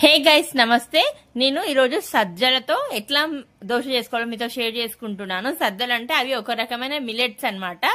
Hey guys నమస్తే. నేను ఈరోజు సజ్జలతో ఎట్లా దోశ చేసుకోవాలో మీతో షేర్ చేసుకుంటున్నాను. సజ్జలు అంటే అవి ఒక రకమైన మిలెట్స్ అన్నమాట.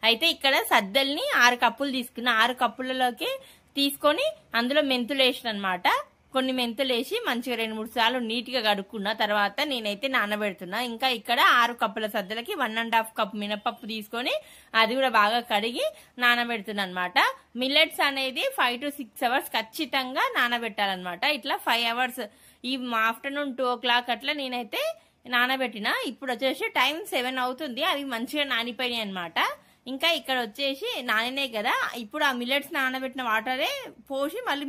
అయితే ఇక్కడ సజ్జల్ని 6 కప్పులు తీసుకున్న. 6 కప్పులలోకి తీసుకొని అందులో మెంతులు వేసిన అనమాట. కొన్ని మెంతులు వేసి మంచిగా 2-3 సార్లు నీట్ గా కడుక్కున్న తర్వాత నేనైతే నానబెడుతున్నా. ఇంకా ఇక్కడ 6 కప్పుల సజ్జలకి 1.5 కప్ మినపప్పు తీసుకొని అది కూడా బాగా కడిగి నానబెడుతున్నా అనమాట. మిల్లెట్స్ అనేది 5 to 6 అవర్స్ ఖచ్చితంగా నానబెట్టాలన్నమాట. ఇట్లా 5 అవర్స్ ఈ ఆఫ్టర్నూన్ 2 o'clock అట్లా నేనైతే నానబెట్టిన. ఇప్పుడు వచ్చేసి టైం 7 అవుతుంది. అవి మంచిగా నానిపోయినాయి అనమాట. ఇంకా ఇక్కడ వచ్చేసి నానినే కదా, ఇప్పుడు ఆ మిల్లెట్స్ నానబెట్టిన వాటరే పోసి మళ్ళీ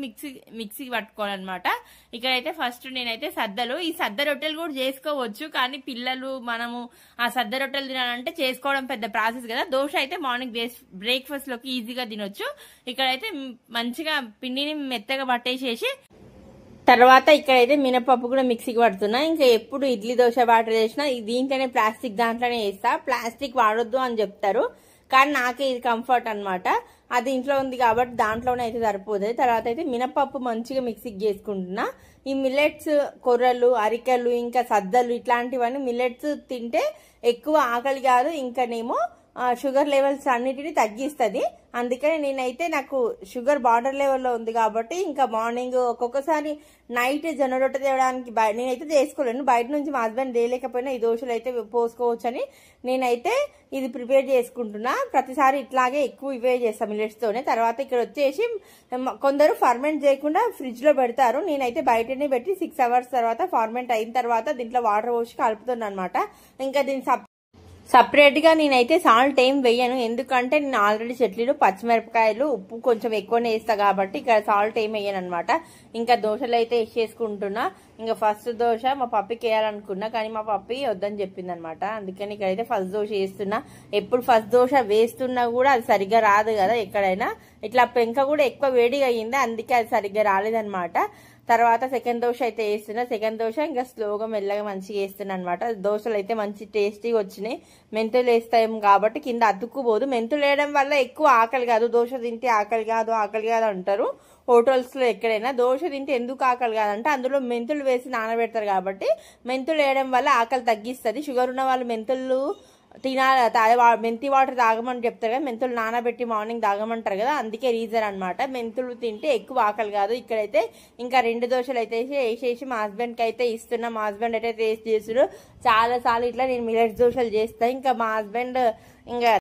మిక్సీకి పట్టుకోవాలన్నమాట. ఇక్కడైతే ఫస్ట్ నేనైతే సద్దలు, ఈ సద్ద రొట్టెలు కూడా చేసుకోవచ్చు, కానీ పిల్లలు మనము ఆ సద్ద రొట్టెలు తినాలంటే చేసుకోవడం పెద్ద ప్రాసెస్ కదా. దోశ అయితే మార్నింగ్ బ్రేక్ఫాస్ట్ లోకి ఈజీగా తినొచ్చు. ఇక్కడైతే మంచిగా పిండిని మెత్తగా పట్టేసేసి తర్వాత ఇక్కడైతే మినపప్పు కూడా మిక్సీకి పడుతున్నా. ఇంకా ఎప్పుడు ఇడ్లీ దోశ బ్యాటర్ చేసినా దీంట్లోనే ప్లాస్టిక్ దాంట్లోనే వేస్తా. ప్లాస్టిక్ వాడొద్దు అని చెప్తారు, కానీ నాకే ఇది కంఫర్ట్ అనమాట. అది ఇంట్లో ఉంది కాబట్టి దాంట్లోనే అయితే సరిపోతుంది. తర్వాత అయితే మినపప్పు మంచిగా మిక్సీకి చేసుకుంటున్నా. ఈ మిల్లెట్స్ కొర్రలు, అరికెలు, ఇంకా సద్దలు ఇట్లాంటివన్నీ మిల్లెట్స్ తింటే ఎక్కువ ఆకలి కాదు, ఇంకానేమో షుగర్ లెవెల్స్ అన్నిటిని తగ్గిస్తుంది. అందుకని నేనైతే నాకు షుగర్ బార్డర్ లెవెల్లో ఉంది కాబట్టి ఇంకా మార్నింగ్ ఒక్కొక్కసారి నైట్ జొన్న రొట్టె తేవడానికి నేనైతే చేసుకోలేను. బయట నుంచి మా హస్బెండ్ తేలేకపోయినా ఈ దోశలు అయితే పోసుకోవచ్చు అని నేనైతే ఇది ప్రిపేర్ చేసుకుంటున్నా. ప్రతిసారి ఇట్లాగే ఎక్కువ ఇవే చేస్తాం మిల్లెట్స్ తోనే. తర్వాత ఇక్కడ వచ్చేసి కొందరు ఫర్మెంట్ చేయకుండా ఫ్రిడ్జ్ లో పెడతారు. నేనైతే బయటనే పెట్టి 6 అవర్స్ తర్వాత ఫర్మెంట్ అయిన తర్వాత దీంట్లో వాటర్ పోసి కలుపుతున్నాను అనమాట. ఇంకా దీని సపరేట్ గా నేనైతే సాల్ట్ ఏం వేయను, ఎందుకంటే నేను ఆల్రెడీ చట్నీలు పచ్చిమిరపకాయలు ఉప్పు కొంచెం ఎక్కువనే వేస్తా కాబట్టి ఇక్కడ సాల్ట్ ఏం వేయను అనమాట. ఇంకా దోశలు అయితే వేసేసుకుంటున్నా. ఇంకా ఫస్ట్ దోశ మా పప్పికి వేయాలనుకున్నా, కానీ మా పప్పి వద్దని చెప్పింది అనమాట. అందుకని ఇక్కడైతే ఫస్ట్ దోశ వేస్తున్నా. ఎప్పుడు ఫస్ట్ దోశ వేస్తున్నా కూడా అది సరిగ్గా రాదు కదా ఎక్కడైనా. ఇట్లా పెంక కూడా ఎక్కువ వేడిగా అయ్యింది, అందుకే అది సరిగ్గా రాలేదనమాట. తర్వాత సెకండ్ దోశ అయితే వేస్తున్నా. సెకండ్ దోశ ఇంకా స్లోగా మెల్లగా మంచిగా వేస్తున్నా అనమాట. దోశలు అయితే మంచి టేస్టీగా వచ్చినాయి. మెంతులు వేస్తాం కాబట్టి కింద అతుక్కుపోదు. మెంతులు వేయడం వల్ల ఎక్కువ ఆకలి కాదు. దోశ తింటే ఆకలి కాదు అంటారు హోటల్స్ లో. ఎక్కడైనా దోశ తింటే ఎందుకు ఆకలి కాదంటే అందులో మెంతులు వేసి నానబెడతారు కాబట్టి మెంతులు వేయడం వల్ల ఆకలి తగ్గిస్తుంది. షుగర్ ఉన్న వాళ్ళు మెంతులు మెంతి వాటర్ తాగమని చెప్తారు కదా, మెంతులు నానబెట్టి మార్నింగ్ తాగమంటారు కదా, అందుకే రీజన్ అనమాట. మెంతులు తింటే ఎక్కువ ఆకలి కాదు. ఇక్కడైతే ఇంకా 2 దోశలు అయితే వేసేసి మా హస్బెండ్ కి అయితే ఇస్తున్నా. మా హస్బెండ్ అయితే టేస్ట్ చేస్తున్నారు. చాలా సార్లు ఇట్లా నేను మిల్లెట్స్ దోశలు చేస్తా. ఇంకా మా హస్బెండ్ ఇంకా